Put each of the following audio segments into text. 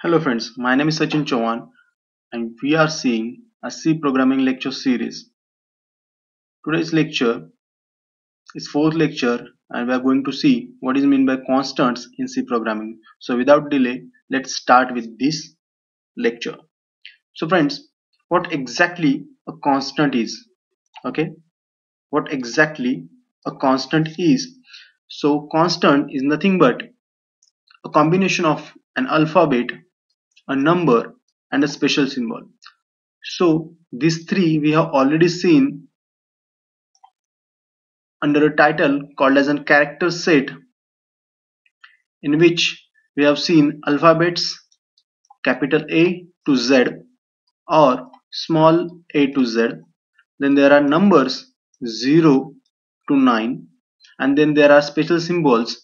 Hello friends, my name is Sachin Chauhan and we are seeing a C programming lecture series. Today's lecture is fourth lecture and we are going to see what is meant by constants in C programming. So without delay, let's start with this lecture. So friends, what exactly a constant is? Okay, what exactly a constant is? So constant is nothing but a combination of an alphabet, a number and a special symbol. So these three we have already seen under a title called as a character set, in which we have seen alphabets capital A to Z or small a to Z. Then there are numbers 0 to 9, and then there are special symbols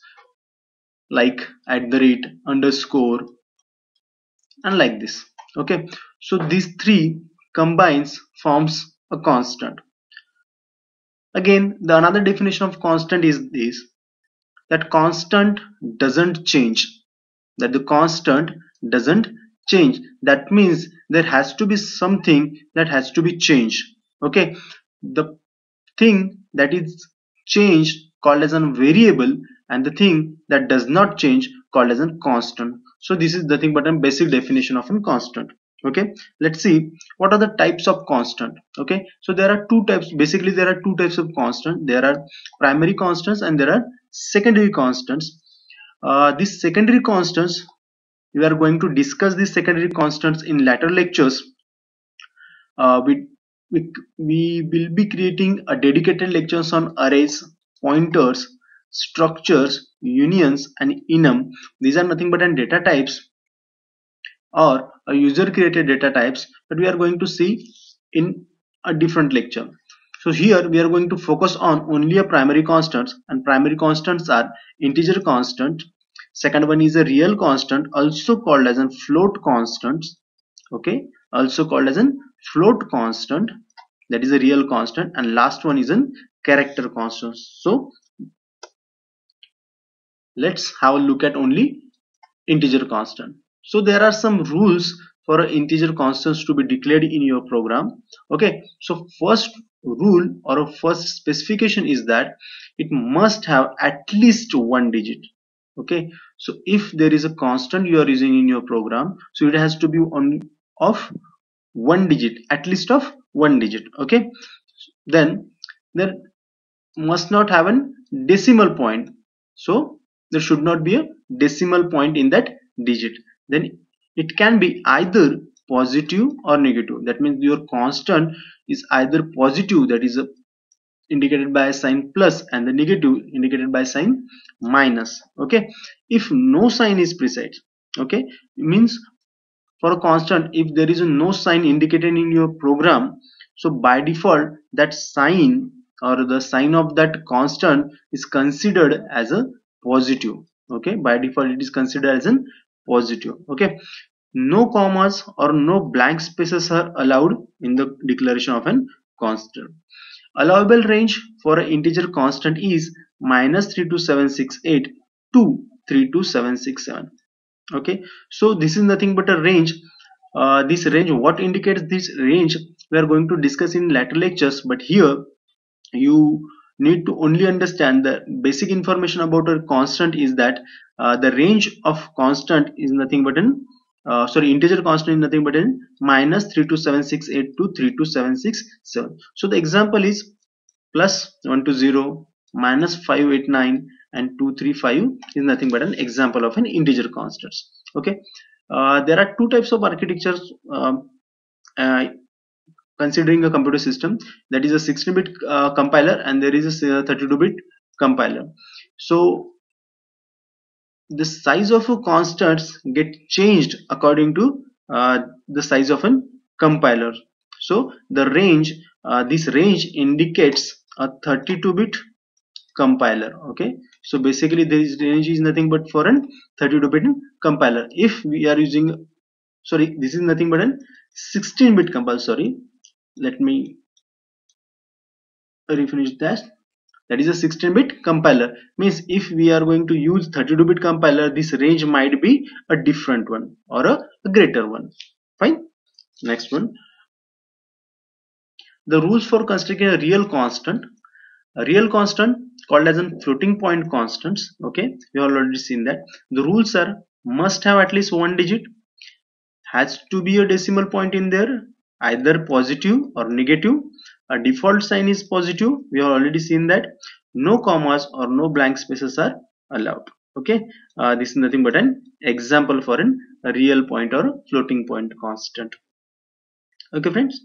like at the rate, underscore, and like this. Okay, so these three combines forms a constant. Again, the another definition of constant is this, that constant doesn't change, that the constant doesn't change. That means there has to be something that has to be changed. Okay, the thing that is changed called as a variable, and the thing that does not change called as a constant. So this is nothing but a basic definition of a constant. Okay, let's see what are the types of constant. Okay, so there are two types. Basically there are two types of constant. There are primary constants and there are secondary constants. These secondary constants, we are going to discuss these secondary constants in later lectures. uh, we, we will be creating a dedicated lectures on arrays, pointers, structures, unions and enum. These are nothing but data types or a user created data types that we are going to see in a different lecture. So here we are going to focus on only a primary constants, and primary constants are integer constant. Second one is a real constant, also called as a float constant. Okay, also called as a float constant, that is a real constant, and last one is a character constant. So let's have a look at only integer constant. So there are some rules for integer constants to be declared in your program. Okay, so first rule or a first specification is that it must have at least one digit. Okay, so if there is a constant you are using in your program, so it has to be on of one digit, at least of one digit. Okay, then there must not have a decimal point, so there should not be a decimal point in that digit. Then it can be either positive or negative. That means your constant is either positive, that is indicated by a sign plus, and the negative indicated by sign minus. Okay, if no sign is precise, okay, means for a constant, if there is no sign indicated in your program, so by default that sign or the sign of that constant is considered as a positive. Okay, by default it is considered as a positive. Okay, no commas or no blank spaces are allowed in the declaration of an constant. Allowable range for an integer constant is -32768 to 32767. Okay, so this is nothing but a range. This range, what indicates this range, we are going to discuss in later lectures, but here you need to only understand the basic information about a constant is that the range of constant is nothing but an integer constant is nothing but an -32768 to 32767. So the example is +120, -589 and 235 is nothing but an example of an integer constants. Okay, there are two types of architectures uh, considering a computer system, that is a 16-bit compiler and there is a 32-bit compiler. So the size of a constants get changed according to the size of a compiler. So the range, this range indicates a 32-bit compiler. Okay, so basically this range is nothing but for an 32-bit compiler. If we are using, sorry, this is nothing but an 16-bit compiler. Sorry, let me refinish that. That is a 16-bit compiler. Means if we are going to use 32-bit compiler, this range might be a different one or a a greater one. Fine. Next one, the rules for constructing a real constant. A real constant called as a floating point constants. Okay, we have already seen that. The rules are must have at least one digit, has to be a decimal point in there, either positive or negative. A default sign is positive. We have already seen that. No commas or no blank spaces are allowed. Okay, this is nothing but an example for a real point or a floating point constant. Okay, friends,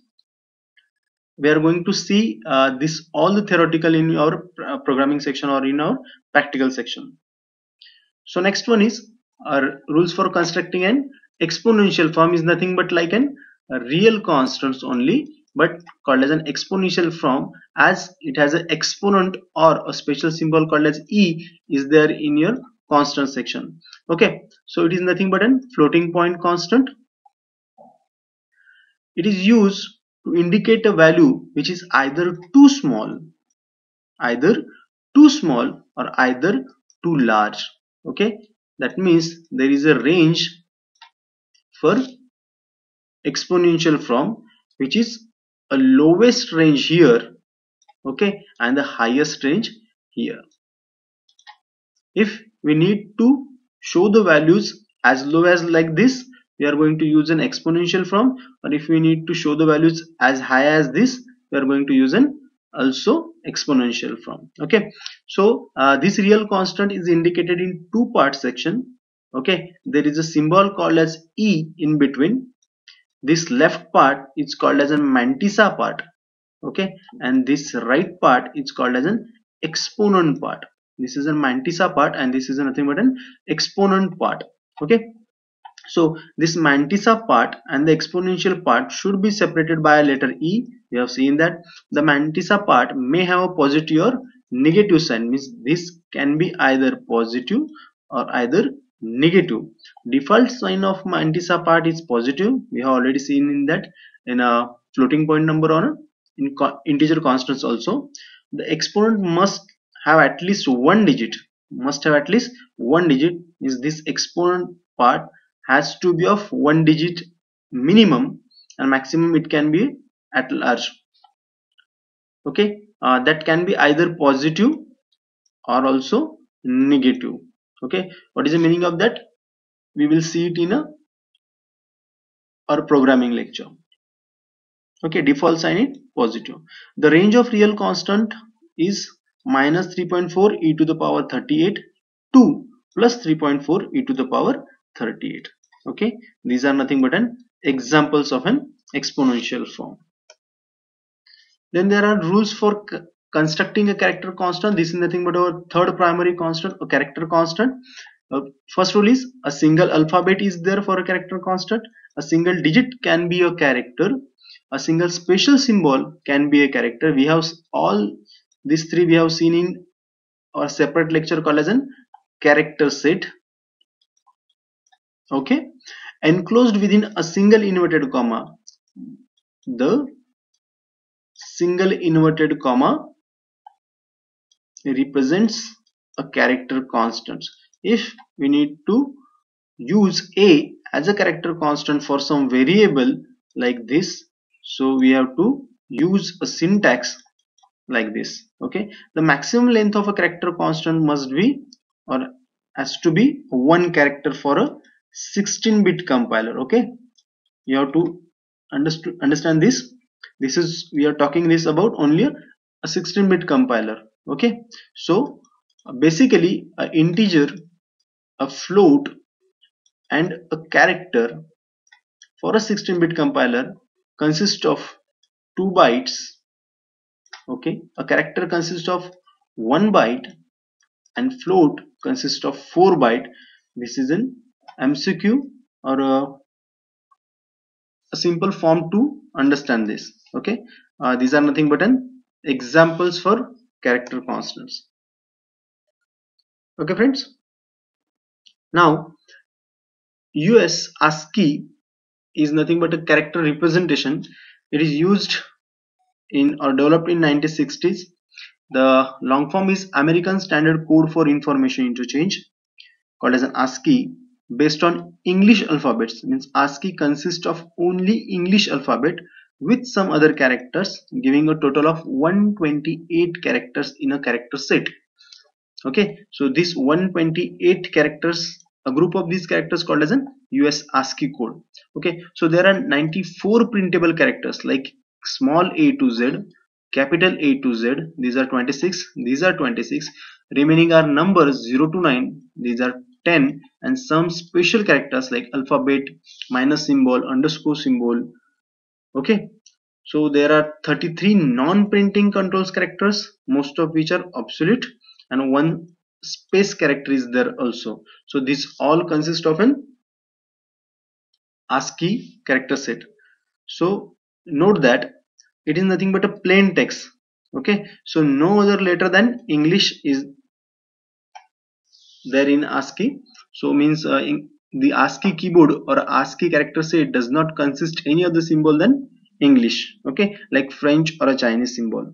we are going to see this all the theoretical in our programming section or in our practical section. So next one is our rules for constructing an exponential form is nothing but like an a real constants only, but called as an exponential form, as it has an exponent or a special symbol called as e is there in your constant section. Okay, so it is nothing but an floating point constant. It is used to indicate a value which is either too small or either too large. Okay, that means there is a range for exponential from, which is a lowest range here, okay, and the highest range here. If we need to show the values as low as like this, we are going to use an exponential from, or if we need to show the values as high as this, we are going to use an also exponential from. Okay, so this real constant is indicated in two part section. Okay, there is a symbol called as e in between. This left part is called as a mantissa part. Okay, and this right part is called as an exponent part. This is a mantissa part and this is nothing but an exponent part. Okay, so this mantissa part and the exponential part should be separated by a letter e. We have seen that the mantissa part may have a positive or negative sign, means this can be either positive or either negative. Default sign of mantissa part is positive. We have already seen in that in a floating point number or in integer constants also. The exponent must have at least one digit. Must have at least one digit. Is this exponent part has to be of one digit minimum, and maximum it can be at large. Okay, that can be either positive or also negative. Okay, what is the meaning of that? We will see it in a our programming lecture. Okay, default sign it positive. The range of real constant is minus 3.4 e to the power 38 to plus 3.4 e to the power 38. Okay, these are nothing but an examples of an exponential form. Then there are rules for constructing a character constant. This is nothing but our third primary constant, a character constant. First rule is a single alphabet is there for a character constant. A single digit can be a character. A single special symbol can be a character. We have all these three we have seen in our separate lecture called as an character set. Okay, enclosed within a single inverted comma. The single inverted comma represents a character constant. If we need to use a as a character constant for some variable like this, so we have to use a syntax like this. Okay, the maximum length of a character constant must be or has to be one character for a 16-bit compiler. Okay, you have to understand this. This is we are talking this about only a 16-bit compiler. Okay, so basically a integer, a float and a character for a 16-bit compiler consists of 2 bytes. Okay, a character consists of 1 byte and float consists of 4 byte. This is an MCQ or a simple form to understand this. Okay, these are nothing but an examples for character constants. Okay, friends. Now, US ASCII is nothing but a character representation. It is used in or developed in 1960s. The long form is American Standard Code for Information Interchange, called as an ASCII. based on English alphabets. Means ASCII consists of only English alphabet with some other characters, giving a total of 128 characters in a character set. Okay, so this 128 characters, a group of these characters called as an US ASCII code. Okay, so there are 94 printable characters like small a to z, capital A to Z. These are 26, these are 26. Remaining are numbers 0 to 9, these are 10, and some special characters like alphabet, minus symbol, underscore symbol. Okay, so there are 33 non-printing controls characters, most of which are obsolete, and one space character is there also. So this all consist of an ASCII character set. So note that it is nothing but a plain text. Okay, so no other letter than English is there in ASCII. So means in the ASCII keyboard or ASCII character set does not consist any other symbol than English. Okay, like French or a Chinese symbol.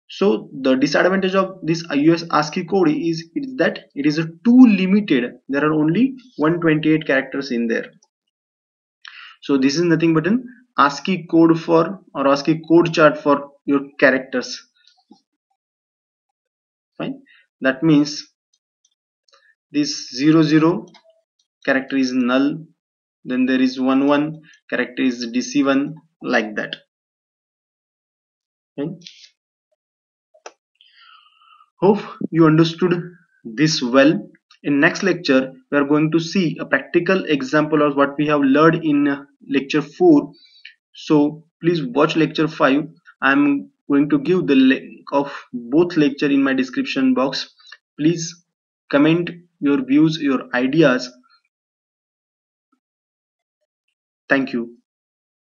So the disadvantage of this US ASCII code is that it is a too limited. There are only 128 characters in there. So this is nothing but an ASCII code for or ASCII code chart for your characters. Fine. That means this 00 character is null. Then there is 11 character is DC1, like that. Fine. Hope you understood this well. In next lecture, we are going to see a practical example of what we have learned in lecture 4. So please watch lecture 5. I am going to give the link of both lecture in my description box. Please comment your views, your ideas. Thank you.